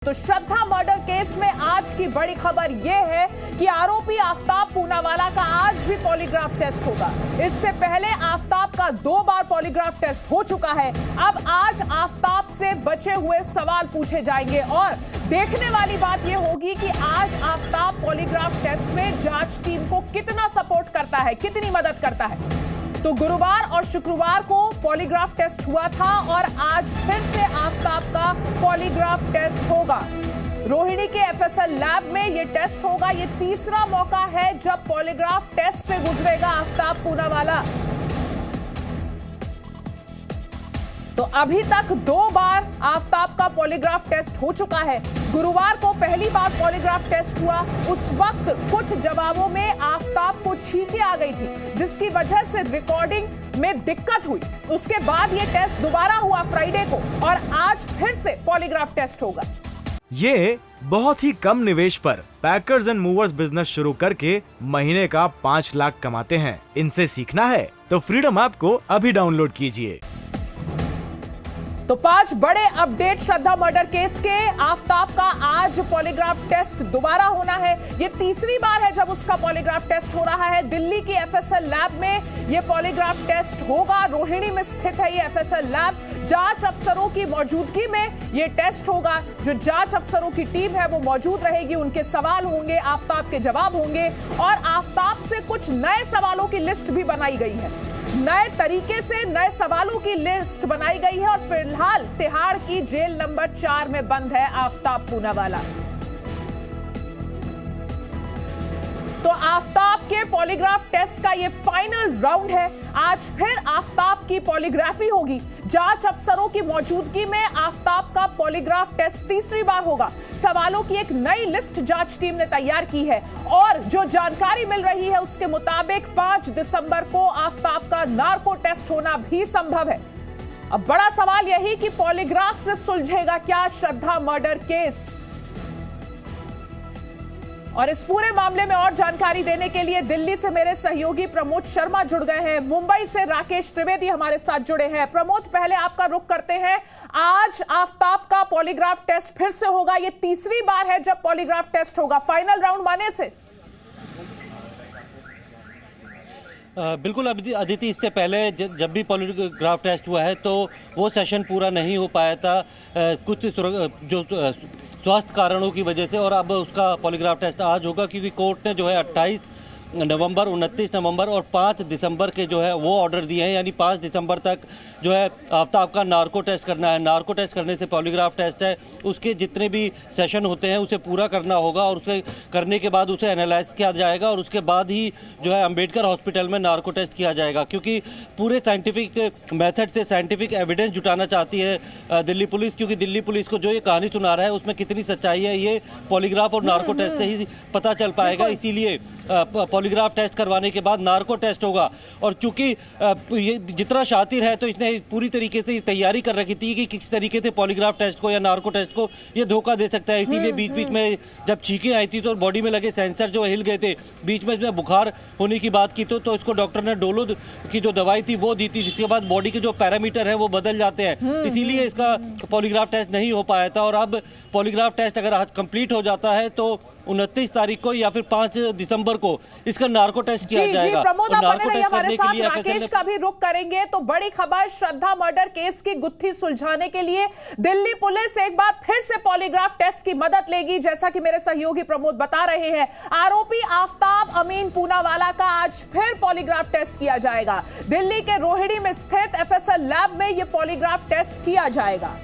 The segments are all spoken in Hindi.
तो श्रद्धा मर्डर केस में आज की बड़ी खबर यह है कि आरोपी आफताब पूनावाला का आज भी पॉलीग्राफ टेस्ट होगा। इससे पहले आफताब का 2 बार पॉलीग्राफ टेस्ट हो चुका है। अब आज आफताब से बचे हुए सवाल पूछे जाएंगे और देखने वाली बात यह होगी कि आज आफताब पॉलीग्राफ टेस्ट में जांच टीम को कितना सपोर्ट करता है, कितनी मदद करता है। तो गुरुवार और शुक्रवार को पॉलीग्राफ टेस्ट हुआ था और आज फिर से आफताब का पॉलीग्राफ टेस्ट होगा। रोहिणी के एफएसएल लैब में यह टेस्ट होगा। यह तीसरा मौका है जब पॉलीग्राफ टेस्ट से गुजरेगा आफताब पूनावाला। तो अभी तक 2 बार आफताब का पॉलीग्राफ टेस्ट हो चुका है। गुरुवार को पहली बार पॉलीग्राफ टेस्ट हुआ, उस वक्त कुछ जवाबों में आफताब को छींकें आ गई थी, जिसकी वजह से रिकॉर्डिंग में दिक्कत हुई। उसके बाद यह टेस्ट दोबारा हुआ फ्राइडे को और आज फिर से पॉलीग्राफ टेस्ट होगा। ये बहुत ही कम निवेश पर पैकर्स एंड मूवर्स बिजनेस शुरू करके महीने का 5 लाख कमाते हैं। इनसे सीखना है तो फ्रीडम ऐप को अभी डाउनलोड कीजिए। तो 5 बड़े अपडेट श्रद्धा मर्डर केस के। आफताब का आज पॉलीग्राफ टेस्ट दोबारा होना है। यह तीसरी बार है जब उसका पॉलीग्राफ टेस्ट हो रहा है। दिल्ली की एफएसएल लैब में यह पॉलीग्राफ टेस्ट होगा। रोहिणी में स्थित है यह एफएसएल लैब। जांच अफसरों की मौजूदगी में यह टेस्ट होगा। जो जांच अफसरों की टीम है वो मौजूद रहेगी, उनके सवाल होंगे, आफताब के जवाब होंगे और आफताब से कुछ नए सवालों की लिस्ट भी बनाई गई है। नए तरीके से नए सवालों की लिस्ट बनाई गई है और फिलहाल तिहाड़ की जेल नंबर 4 में बंद है आफताब पूनावाला। तो आफताब के पॉलीग्राफ टेस्ट का ये फाइनल राउंड है। आज फिर आफताब की पॉलीग्राफी होगी। जांच अफसरों की मौजूदगी में आफताब का पॉलीग्राफ टेस्ट तीसरी बार होगा। सवालों की एक नई लिस्ट जांच टीम ने तैयार की है और जो जानकारी मिल रही है उसके मुताबिक 5 दिसंबर को आफताब का नार्को टेस्ट होना भी संभव है। अब बड़ा सवाल यही कि पॉलीग्राफ से सुलझेगा क्या श्रद्धा मर्डर केस। और इस पूरे मामले में और जानकारी देने के लिए दिल्ली से मेरे सहयोगी प्रमोद शर्मा जुड़ गए हैं। मुंबई से राकेश त्रिवेदी हमारे साथ जुड़े हैं। प्रमोद, पहले आपका रुख करते हैं। आज आफताब का पॉलीग्राफ टेस्ट फिर से होगा। यह तीसरी बार है जब पॉलीग्राफ टेस्ट होगा, फाइनल राउंड माने से। बिल्कुल अदिति, इससे पहले जब भी पॉलीग्राफ टेस्ट हुआ है तो वो सेशन पूरा नहीं हो पाया था कुछ जो स्वास्थ्य कारणों की वजह से, और अब उसका पॉलीग्राफ टेस्ट आज होगा क्योंकि कोर्ट ने जो है 28 नवंबर, 29 नवंबर और 5 दिसंबर के जो है वो ऑर्डर दिए हैं। यानी 5 दिसंबर तक जो है आफताब का नार्को टेस्ट करना है। नार्को टेस्ट करने से पॉलीग्राफ टेस्ट है, उसके जितने भी सेशन होते हैं उसे पूरा करना होगा और उसे करने के बाद उसे एनालाइज किया जाएगा और उसके बाद ही जो है अंबेडकर हॉस्पिटल में नार्को टेस्ट किया जाएगा। क्योंकि पूरे साइंटिफिक मेथड से साइंटिफिक एविडेंस जुटाना चाहती है दिल्ली पुलिस, क्योंकि दिल्ली पुलिस को जो ये कहानी सुना रहा है उसमें कितनी सच्चाई है ये पॉलीग्राफ और नार्को टेस्ट से ही पता चल पाएगा। इसीलिए पॉलीग्राफ टेस्ट करवाने के बाद नार्को टेस्ट होगा। और चूंकि ये जितना शातिर है तो इसने पूरी तरीके से तैयारी कर रखी थी कि किस तरीके से पॉलीग्राफ टेस्ट को या नार्को टेस्ट को ये धोखा दे सकता है। इसीलिए बीच बीच में जब छींकें आई थी तो बॉडी में लगे सेंसर जो हिल गए थे। बीच में इसमें बुखार होने की बात की तो इसको डॉक्टर ने डोलो की जो दवाई थी वो दी थी, जिसके बाद बॉडी के जो पैरामीटर है वो बदल जाते हैं। इसीलिए इसका पॉलीग्राफ टेस्ट नहीं हो पाया था और अब पॉलीग्राफ टेस्ट अगर आज कंप्लीट हो जाता है तो 29 तारीख को या फिर 5 दिसंबर को इसका नार्को टेस्ट किया जाएगा। प्रमोद, आप बने रहिए हमारे साथ। राकेश का भी रुख करेंगे। तो बड़ी खबर, श्रद्धा मर्डर केस की गुत्थी सुलझाने के लिए दिल्ली पुलिस एक बार फिर से पॉलीग्राफ टेस्ट की मदद लेगी। जैसा कि मेरे सहयोगी प्रमोद बता रहे हैं, आरोपी आफताब अमीन पूनावाला का आज फिर पॉलीग्राफ टेस्ट किया जाएगा। दिल्ली के रोहिणी में स्थित एफएसएल लैब में यह पॉलीग्राफ टेस्ट किया जाएगा।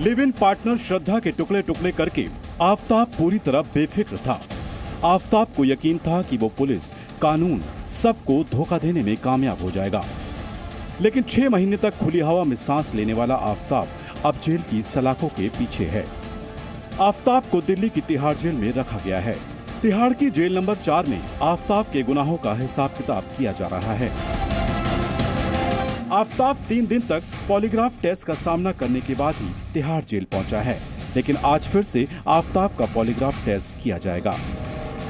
लिव इन पार्टनर श्रद्धा के टुकड़े टुकड़े करके आफताब पूरी तरह बेफिक्र था। आफताब को यकीन था कि वो पुलिस, कानून सबको धोखा देने में कामयाब हो जाएगा। लेकिन 6 महीने तक खुली हवा में सांस लेने वाला आफताब अब जेल की सलाखों के पीछे है। आफताब को दिल्ली की तिहाड़ जेल में रखा गया है। तिहाड़ की जेल नंबर 4 में आफताब के गुनाहों का हिसाब किताब किया जा रहा है। आफताब 3 दिन तक पॉलीग्राफ टेस्ट का सामना करने के बाद ही तिहाड़ जेल पहुंचा है। लेकिन आज फिर से आफताब का पॉलीग्राफ टेस्ट किया जाएगा।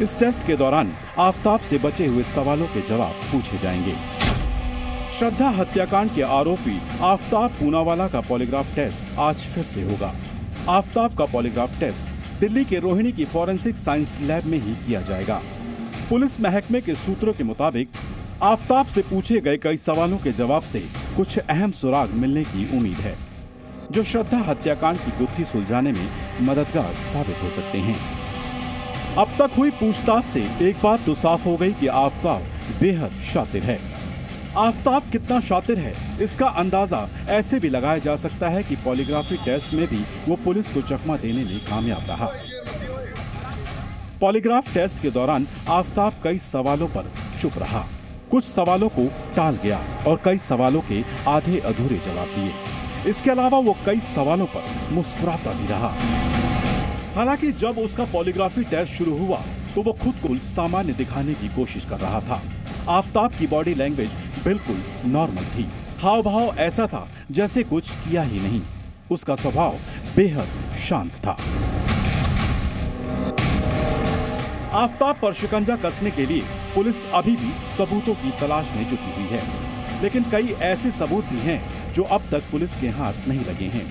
इस टेस्ट के दौरान आफताब से बचे हुए सवालों के जवाब पूछे जाएंगे। श्रद्धा हत्याकांड के आरोपी आफताब पूनावाला का पॉलीग्राफ टेस्ट आज फिर से होगा। आफताब का पॉलीग्राफ टेस्ट दिल्ली के रोहिणी की फॉरेंसिक साइंस लैब में ही किया जाएगा। पुलिस महकमे के सूत्रों के मुताबिक आफताब से पूछे गए कई सवालों के जवाब से कुछ अहम सुराग मिलने की उम्मीद है, जो श्रद्धा हत्याकांड की गुत्थी सुलझाने में मददगार साबित हो सकते हैं। अब तक हुई पूछताछ से एक बात तो साफ हो गई कि आफताब बेहद शातिर है। आफताब कितना शातिर है इसका अंदाजा ऐसे भी लगाया जा सकता है कि पॉलीग्राफी टेस्ट में भी वो पुलिस को चकमा देने में कामयाब रहा। पॉलीग्राफ टेस्ट के दौरान आफताब कई सवालों पर चुप रहा, कुछ सवालों को टाल गया और कई सवालों के आधे अधूरे जवाब दिए। इसके अलावा वो कई सवालों पर मुस्कुराता भी रहा। हालांकि जब उसका पॉलीग्राफी टेस्ट शुरू हुआ तो वो खुद को सामान्य दिखाने की कोशिश कर रहा था। आफताब की बॉडी लैंग्वेज बिल्कुल नॉर्मल थी, हाव भाव ऐसा था जैसे कुछ किया ही नहीं। उसका स्वभाव बेहद शांत था। आफताब पर शिकंजा कसने के लिए पुलिस अभी भी सबूतों की तलाश में जुटी हुई है, लेकिन कई ऐसे सबूत भी हैं जो अब तक पुलिस के हाथ नहीं लगे हैं,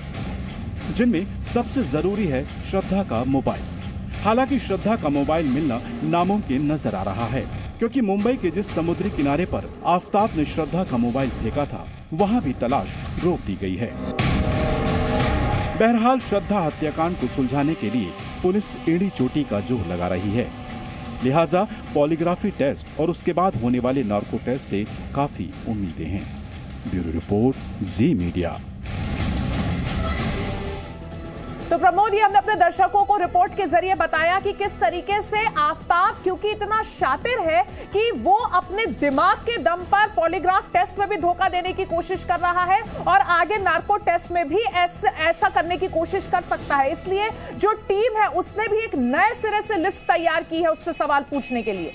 जिनमें सबसे जरूरी है श्रद्धा का मोबाइल। हालांकि श्रद्धा का मोबाइल मिलना नामुमकिन नजर आ रहा है, क्योंकि मुंबई के जिस समुद्री किनारे पर आफताब ने श्रद्धा का मोबाइल फेंका था, वहां भी तलाश रोक दी गई है। बहरहाल श्रद्धा हत्याकांड को सुलझाने के लिए पुलिस एड़ी चोटी का जोर लगा रही है। लिहाजा पॉलीग्राफी टेस्ट और उसके बाद होने वाले नार्को टेस्ट से काफी उम्मीदें हैं। ब्यूरो रिपोर्ट, जी मीडिया। तो प्रमोद, ये हमने अपने दर्शकों को रिपोर्ट के जरिए बताया कि किस तरीके से आफताब, क्योंकि इतना शातिर है कि वो अपने दिमाग के दम पर पॉलीग्राफ टेस्ट में भी धोखा देने की कोशिश कर रहा है और आगे नार्को टेस्ट में भी ऐसा करने की कोशिश कर सकता है। इसलिए जो टीम है उसने भी एक नए सिरे से लिस्ट तैयार की है उससे सवाल पूछने के लिए।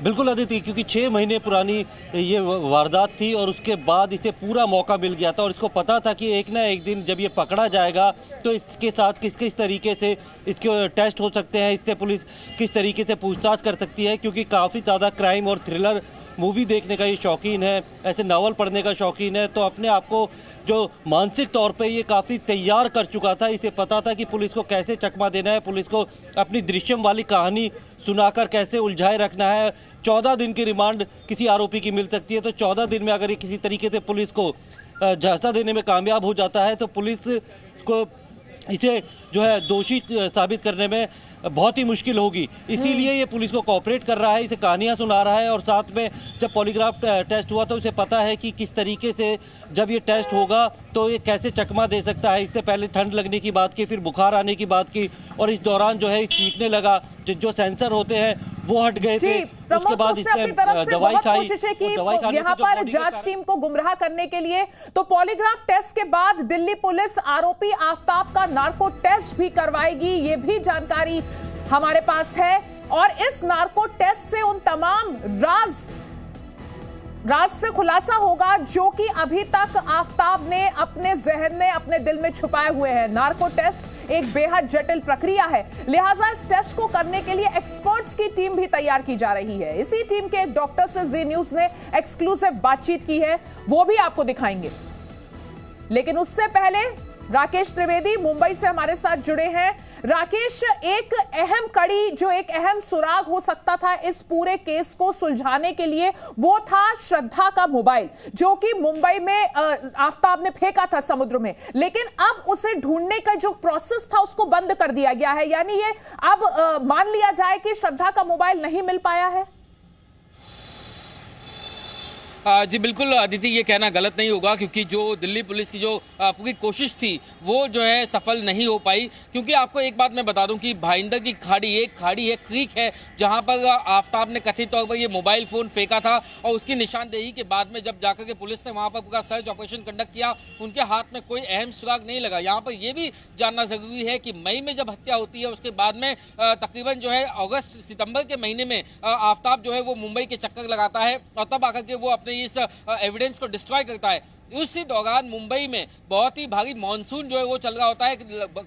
बिल्कुल अदिति, क्योंकि 6 महीने पुरानी ये वारदात थी और उसके बाद इसे पूरा मौका मिल गया था और इसको पता था कि एक ना एक दिन जब ये पकड़ा जाएगा तो इसके साथ किस तरीके से इसके टेस्ट हो सकते हैं, इससे पुलिस किस तरीके से पूछताछ कर सकती है, क्योंकि काफ़ी ज़्यादा क्राइम और थ्रिलर मूवी देखने का ये शौकीन है, ऐसे नावल पढ़ने का शौकीन है, तो अपने आप को जो मानसिक तौर पे ये काफ़ी तैयार कर चुका था। इसे पता था कि पुलिस को कैसे चकमा देना है, पुलिस को अपनी दृश्यम वाली कहानी सुनाकर कैसे उलझाए रखना है। 14 दिन की रिमांड किसी आरोपी की मिल सकती है, तो 14 दिन में अगर ये किसी तरीके से पुलिस को झांसा देने में कामयाब हो जाता है तो पुलिस को इसे जो है दोषी साबित करने में बहुत ही मुश्किल होगी। इसीलिए ये पुलिस को कोऑपरेट कर रहा है, इसे कहानियां सुना रहा है और साथ में जब पॉलीग्राफ टेस्ट हुआ तो उसे पता है कि किस तरीके से जब ये टेस्ट होगा तो ये कैसे चकमा दे सकता है। इससे पहले ठंड लगने की बात की, फिर बुखार आने की बात की और इस दौरान जो है चीखने लगा, जो सेंसर होते हैं वो हट गए थे। उसके बाद इसने दवाई खाई, यहाँ पर जांच टीम को गुमराह करने के लिए। तो पॉलीग्राफ टेस्ट के बाद दिल्ली पुलिस आरोपी आफताब का नार्को टेस्ट भी करवाएगी, ये भी जानकारी हमारे पास है। और इस नार्को टेस्ट से उन तमाम राज से खुलासा होगा जो कि अभी तक आफताब ने अपने जहन में, अपने दिल में छुपाए हुए हैं। नार्को टेस्ट एक बेहद जटिल प्रक्रिया है, लिहाजा इस टेस्ट को करने के लिए एक्सपर्ट्स की टीम भी तैयार की जा रही है। इसी टीम के एक डॉक्टर से जी न्यूज ने एक्सक्लूसिव बातचीत की है, वो भी आपको दिखाएंगे। लेकिन उससे पहले राकेश त्रिवेदी मुंबई से हमारे साथ जुड़े हैं। राकेश, एक अहम कड़ी, जो एक अहम सुराग हो सकता था इस पूरे केस को सुलझाने के लिए, वो था श्रद्धा का मोबाइल, जो कि मुंबई में आफताब ने फेंका था समुद्र में। लेकिन अब उसे ढूंढने का जो प्रोसेस था उसको बंद कर दिया गया है, यानी ये अब मान लिया जाए कि श्रद्धा का मोबाइल नहीं मिल पाया है। जी बिल्कुल अदिति, ये कहना गलत नहीं होगा, क्योंकि जो दिल्ली पुलिस की जो पूरी कोशिश थी वो जो है सफल नहीं हो पाई। क्योंकि आपको एक बात मैं बता दूं कि भाईंदर की खाड़ी, एक खाड़ी है, क्रीक है, जहां पर आफताब ने कथित तौर पर ये मोबाइल फ़ोन फेंका था और उसकी निशानदेही के बाद में जब जाकर के पुलिस ने वहां पर पूरा सर्च ऑपरेशन कंडक्ट किया, उनके हाथ में कोई अहम सुराग नहीं लगा। यहाँ पर यह भी जानना ज़रूरी है कि मई में जब हत्या होती है उसके बाद में तकरीबन जो है अगस्त सितंबर के महीने में आफताब जो है वो मुंबई के चक्कर लगाता है और तब आकर के वो अपने अपने इस एविडेंस को डिस्ट्रॉय करता है। उसी दौरान मुंबई में बहुत ही भारी मानसून जो है वो चल रहा होता है,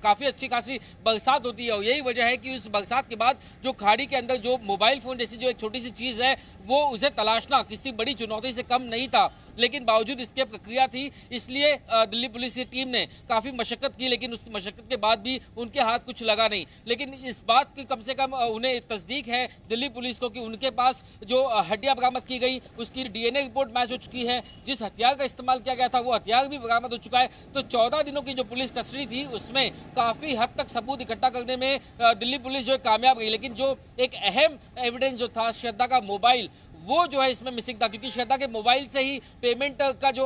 काफ़ी अच्छी खासी बरसात होती है और यही वजह है कि उस बरसात के बाद जो खाड़ी के अंदर जो मोबाइल फ़ोन जैसी जो एक छोटी सी चीज़ है वो उसे तलाशना किसी बड़ी चुनौती से कम नहीं था, लेकिन बावजूद इसके प्रक्रिया थी, इसलिए दिल्ली पुलिस की टीम ने काफ़ी मशक्कत की, लेकिन उस मशक्कत के बाद भी उनके हाथ कुछ लगा नहीं। लेकिन इस बात की कम से कम उन्हें तस्दीक है दिल्ली पुलिस को कि उनके पास जो हड्डियां बरामद की गई उसकी DNA रिपोर्ट मैच हो चुकी है, जिस हथियार का इस्तेमाल किया गया था वो हथियार भी बरामद हो चुका है। तो 14 दिनों की जो पुलिस कस्टडी थी उसमें काफ़ी हद तक सबूत इकट्ठा करने में दिल्ली पुलिस जो है कामयाब रही, लेकिन जो एक अहम एविडेंस जो था श्रद्धा का मोबाइल वो जो है इसमें मिसिंग था, क्योंकि श्रद्धा के मोबाइल से ही पेमेंट का जो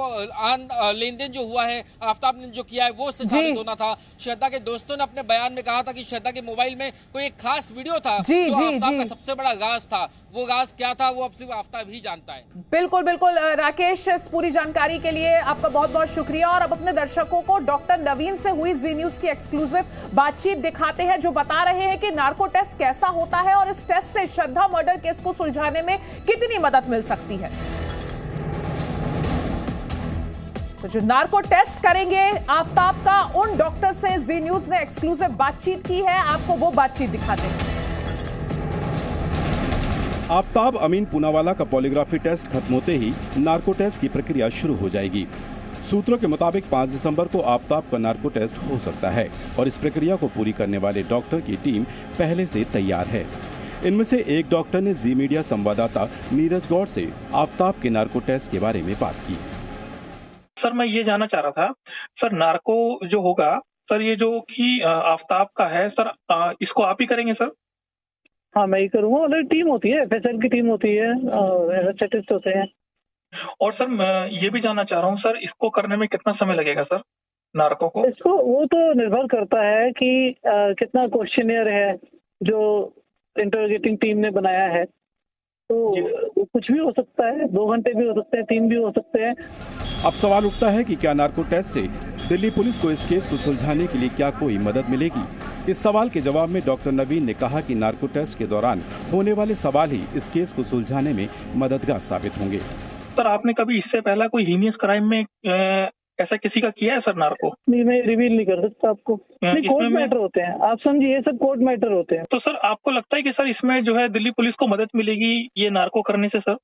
लेन देन जो हुआ है आफ्ताब ने जो किया है वो उससे साबित होना था। श्रद्धा के दोस्तों ने अपने बयान में कहा था कि श्रद्धा के मोबाइल में कोई एक खास वीडियो था जो आफ्ताब का सबसे बड़ा राज था। वो राज क्या था वो अब सिर्फ आफ्ताब ही जानता है। बिल्कुल बिल्कुल राकेश, इस पूरी जानकारी के लिए आपका बहुत बहुत शुक्रिया। और अब अपने दर्शकों को डॉक्टर नवीन से हुई जी न्यूज की एक्सक्लूसिव बातचीत दिखाते हैं, जो बता रहे हैं कि नार्को टेस्ट कैसा होता है और इस टेस्ट से श्रद्धा मर्डर केस को सुलझाने में कितनी मदद मिल सकती है। तो जो नार्को टेस्ट करेंगे आफ्ताब का, उन डॉक्टर से जी न्यूज ने एक्सक्लूसिव बातचीत की है, आपको वो बातचीत दिखाते हैं। आफ्ताब अमीन पूनावाला का पॉलीग्राफी टेस्ट खत्म होते ही नार्को टेस्ट की प्रक्रिया शुरू हो जाएगी। सूत्रों के मुताबिक 5 दिसंबर को आफ्ताब का नार्को टेस्ट हो सकता है और इस प्रक्रिया को पूरी करने वाले डॉक्टर की टीम पहले से तैयार है। इनमें से एक डॉक्टर ने जी मीडिया संवाददाता नीरज गौड़ से आफ्ताब के नार्को टेस्ट के बारे में बात की। सर मैं ये जानना चाह रहा था सर, नार्को जो होगा सर, ये जो कि आफ्ताब का है सर, इसको आप ही करेंगे सर? हाँ मैं ही करूँगा। ऑलरेडी टीम होती है, FSL की टीम होती है, एनेस्थेटिस्ट होते हैं। और सर मैं ये भी जानना चाह रहा हूँ सर, इसको करने में कितना समय लगेगा सर नार्को को? इसको वो तो निर्भर करता है कि कितना क्वेश्चनियर है जो इंटरोगेटिंग टीम ने बनाया है, तो कुछ भी हो सकता है, 2 घंटे भी हो सकते हैं, 3 भी हो सकते हैं। अब सवाल उठता है कि क्या नार्को टेस्ट से दिल्ली पुलिस को इस केस को सुलझाने के लिए क्या कोई मदद मिलेगी? इस सवाल के जवाब में डॉक्टर नवीन ने कहा कि नार्को टेस्ट के दौरान होने वाले सवाल ही इस केस को सुलझाने में मददगार साबित होंगे। सर आपने कभी इससे पहला कोई हीनियस क्राइम में ऐसा किसी का किया है सर नार्को? नहीं, मैं रिवील नहीं कर सकता आपको। नहीं, कोर्ट मैटर होते हैं, आप समझिए, ये सब कोर्ट मैटर होते हैं। तो सर आपको लगता है कि सर इसमें जो है दिल्ली पुलिस को मदद मिलेगी ये नार्को करने से? सर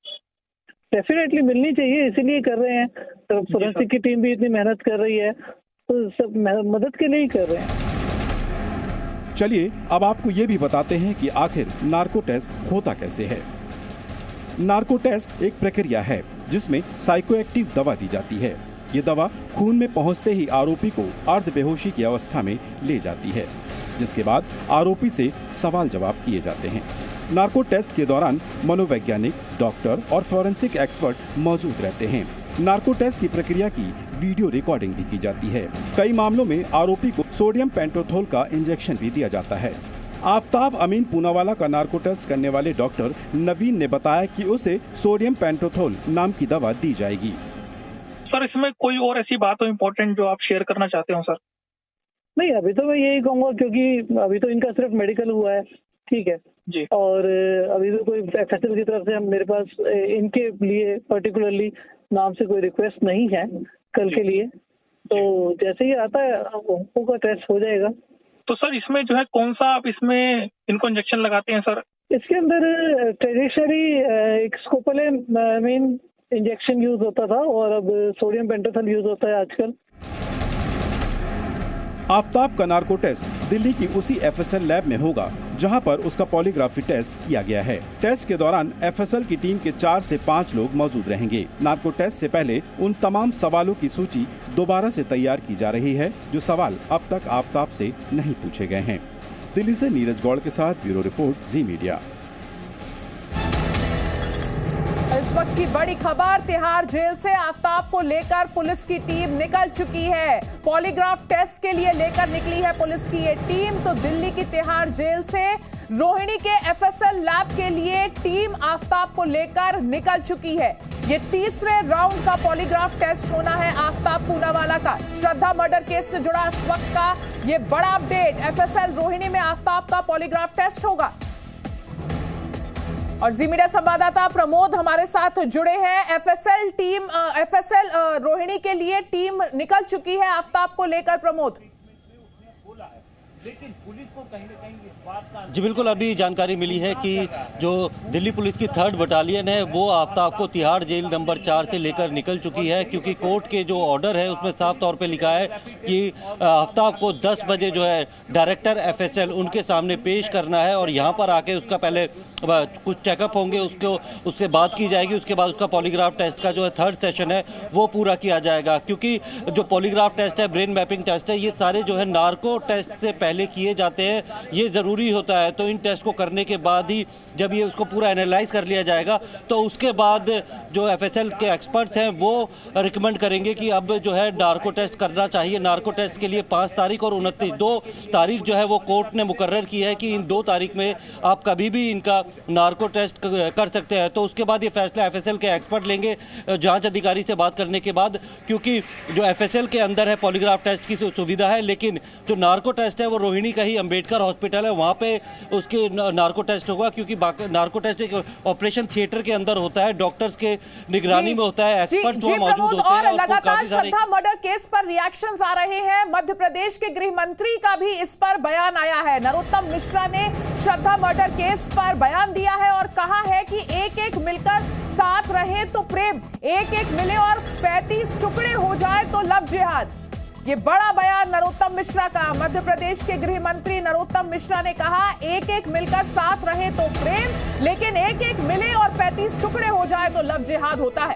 डेफिनेटली मिलनी चाहिए, इसीलिए कर रहे हैं। तो फोरेंसिक की टीम भी इतनी मेहनत कर रही है, तो सब मदद के लिए ही कर रहे हैं। चलिए अब आपको ये भी बताते हैं कि आखिर नार्को टेस्ट होता कैसे है। नार्को टेस्ट एक प्रक्रिया है जिसमें साइकोएक्टिव दवा दी जाती है। ये दवा खून में पहुंचते ही आरोपी को अर्ध बेहोशी की अवस्था में ले जाती है, जिसके बाद आरोपी से सवाल जवाब किए जाते हैं। नार्को टेस्ट के दौरान मनोवैज्ञानिक, डॉक्टर और फॉरेंसिक एक्सपर्ट मौजूद रहते हैं। नार्को टेस्ट की प्रक्रिया की वीडियो रिकॉर्डिंग भी की जाती है। कई मामलों में आरोपी को सोडियम पेंटोथोल का इंजेक्शन भी दिया जाता है। आफ्ताब अमीन पूनावाला का नार्को टेस्ट करने वाले डॉक्टर नवीन ने बताया कि उसे सोडियम पेंटोथोल नाम की दवा दी जाएगी। सर इसमें कोई और ऐसी बात हो इम्पोर्टेंट जो आप शेयर करना चाहते हो सर? नहीं, अभी तो मैं यही कहूँगा, क्योंकि अभी तो इनका सिर्फ मेडिकल हुआ है, ठीक है जी, और अभी तो कोई FSL की तरफ से मेरे पास इनके लिए पर्टिकुलरली नाम से कोई रिक्वेस्ट नहीं है कल के लिए। तो जैसे ही आता है उनका टेस्ट हो जाएगा। तो सर इसमें जो है कौन सा आप इसमें इनको इंजेक्शन लगाते हैं सर? इसके अंदर ट्रेडिशनली एक स्कोपोलामाइन इंजेक्शन यूज होता था और अब सोडियम पेंटोथोल यूज होता है आजकल। आफ्ताब का नार्को टेस्ट दिल्ली की उसी FSL लैब में होगा जहां पर उसका पॉलीग्राफी टेस्ट किया गया है। टेस्ट के दौरान FSL की टीम के 4 से 5 लोग मौजूद रहेंगे। नार्को टेस्ट से पहले उन तमाम सवालों की सूची दोबारा से तैयार की जा रही है जो सवाल अब तक आफ्ताब से नहीं पूछे गए हैं। दिल्ली से नीरज गौड़ के साथ ब्यूरो रिपोर्ट, जी मीडिया। इस वक्त की बड़ी खबर, तिहाड़ जेल से आफ्ताब को लेकर पुलिस की टीम निकल चुकी है। पॉलीग्राफ टेस्ट के लिए लेकर निकली है पुलिस की ये टीम। तो दिल्ली की तिहाड़ जेल से रोहिणी के FSL लैब के लिए टीम आफ्ताब को लेकर निकल चुकी है। ये तीसरे राउंड का पॉलीग्राफ टेस्ट होना है आफ्ताब पूनावाला का। श्रद्धा मर्डर केस से जुड़ा इस वक्त का ये बड़ा अपडेट, FSL रोहिणी में आफ्ताब का पॉलीग्राफ टेस्ट होगा। और जी मीडिया संवाददाता प्रमोद हमारे साथ जुड़े हैं। एफएसएल रोहिणी के लिए टीम निकल चुकी है आफ्ताब को लेकर। प्रमोद, लेकिन पुलिस को कहीं ना कहीं इस बात का जी बिल्कुल अभी जानकारी मिली है कि जो दिल्ली पुलिस की 3rd बटालियन है वो आफ्ताब को तिहाड़ जेल नंबर 4 से लेकर निकल चुकी है, क्योंकि कोर्ट के जो ऑर्डर है उसमें साफ तौर पे लिखा है कि आफ्ताब को 10 बजे जो है डायरेक्टर एफएसएल उनके सामने पेश करना है और यहाँ पर आके उसका पहले कुछ चेकअप होंगे, उससे बात की जाएगी, उसके बाद उसका पॉलीग्राफ टेस्ट का जो है 3rd सेशन है वो पूरा किया जाएगा। क्योंकि जो पॉलीग्राफ टेस्ट है, ब्रेन मैपिंग टेस्ट है, ये सारे जो है नार्को टेस्ट से पहले किए जाते हैं, ये ज़रूरी होता है। तो इन टेस्ट को करने के बाद ही जब ये उसको पूरा एनालाइज कर लिया जाएगा तो उसके बाद जो एफएसएल के एक्सपर्ट्स हैं वो रिकमेंड करेंगे कि अब जो है नार्को टेस्ट करना चाहिए। नार्को टेस्ट के लिए 5 तारीख और 29 2 तारीख जो है वो कोर्ट ने मुकर्रर की है कि इन 2 तारीख में आप कभी भी इनका नार्को टेस्ट कर सकते हैं। तो उसके बाद ये फैसला एफएसएल के एक्सपर्ट लेंगे जांच अधिकारी से बात करने के बाद, क्योंकि जो एफएसएल के अंदर है पॉलीग्राफ टेस्ट की सुविधा है, लेकिन जो नार्को टेस्ट है वो रोहिणी का ही अंबेडकर हॉस्पिटल है, वहाँ पे उसके नार्को टेस्ट होगा। क्योंकि नार्को टेस्ट एक ऑपरेशन थिएटर के अंदर होता है, डॉक्टर्स के निगरानी में होता है, एक्सपर्ट वहाँ मौजूद होते हैं। और लगातार श्रद्धा मर्डर केस पर रिएक्शंस आ रहे हैं। मध्य प्रदेश के गृह मंत्री का भी इस पर बयान आया है। नरोत्तम मिश्रा ने श्रद्धा मर्डर केस पर बयान दिया है और कहा है कि एक एक मिलकर साथ रहे तो प्रेम, एक एक मिले और 35 टुकड़े हो जाए तो लव जिहाद। ये बड़ा बयान नरोत्तम मिश्रा का। मध्य प्रदेश के गृह मंत्री नरोत्तम मिश्रा ने कहा एक एक मिलकर साथ रहे तो प्रेम, लेकिन एक एक मिले और 35 टुकड़े हो जाए तो लव जिहाद होता है।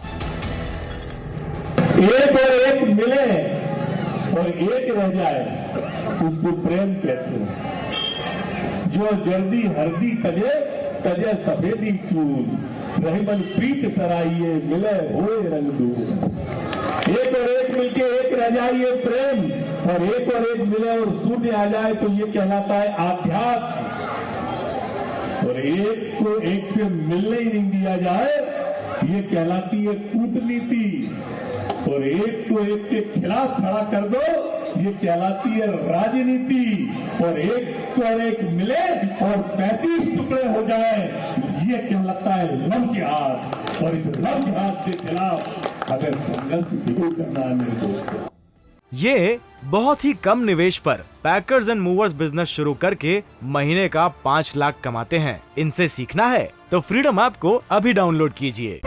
एक और एक मिले और एक रह जाए उसको प्रेम कहते हैं। जो जल्दी हल्दी तजे तजे सफेदी चूल, रहीमन प्रीत सराइये मिले होए रंग दूर। एक और एक मिलके एक रह जाए ये प्रेम, और एक और एक मिले और शून्य आ जाए तो ये कहलाता है आध्यात्म। और एक को एक से मिलने ही नहीं दिया जाए ये कहलाती है कूटनीति। और एक को एक के खिलाफ खड़ा कर दो ये कहलाती है राजनीति। और एक को एक मिले और 35 टुकड़े हो जाए ये कहलाता है लव जिहाद। और इस लव जिहाद के खिलाफ अगर संघर्ष बिल्कुल करना है मेरे दोस्तों। ये बहुत ही कम निवेश पर पैकर्स एंड मूवर्स बिजनेस शुरू करके महीने का 5 लाख कमाते हैं। इनसे सीखना है तो फ्रीडम ऐप को अभी डाउनलोड कीजिए।